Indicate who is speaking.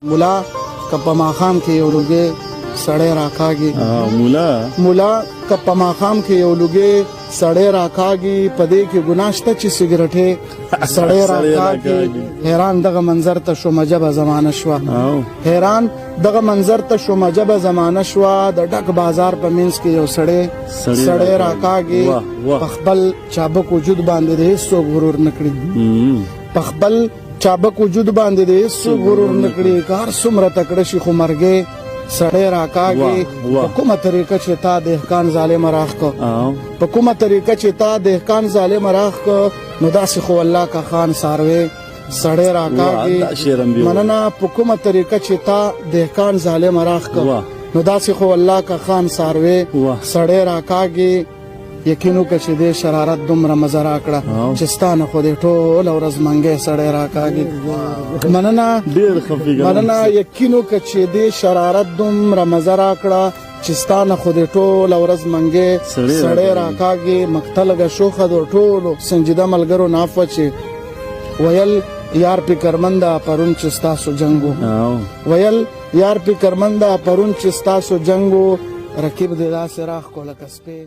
Speaker 1: مولا که په ماښام کې یو لوګی سړی راکاږي مولا که په ماښام کې یو لوګی سړی راکاږي په دې کې ګناه شته چې سګرټې سړی راکاږي حیران دغه منظر ته شومه ژبه زمانه شوه حیران دغه منظر ته شومه ژبه زمانه شوه د ډک بازار په منځ کې یو سړی راکاږي په خپل چابک وجود باندې د هیڅوک غرور نه کړي په خپل چابک وجود باندې د هیڅوک غرور نه کړي که هر څومره تکړه شي خو مرګې سړی راکاږي په کومه طریقه چې تا دهقان ظالم راخ کو په کومه طریقه چې تا دهقان ظالم راخ کو نو داسې خو الله کا خان ساروي سړی راکاږي مننه په کومه طریقه چې تا دهقان ظالم راخ کو نو داسې خو الله کا خان ساروي سړی راکاږي یقینو که چې دې شرارت دومره مزه راکړه چې ستا نه خو دې ټوله ورځ منګی سړی راکاږي مننه یقینو که چې دې شرارت دومره مزه راکړه چې ستا نه خو دې ټوله ورځ منګی سړی راکاږي مقتلګه شوخه د ټولو سنجیده ملګرو نه عفوه چې ویل یار فکرمنده پرون چې ستاسو جنګو ویل یار فکرمنده پرون چې ستاسو جنګو رقیب دې داسې راښکو لکه سپی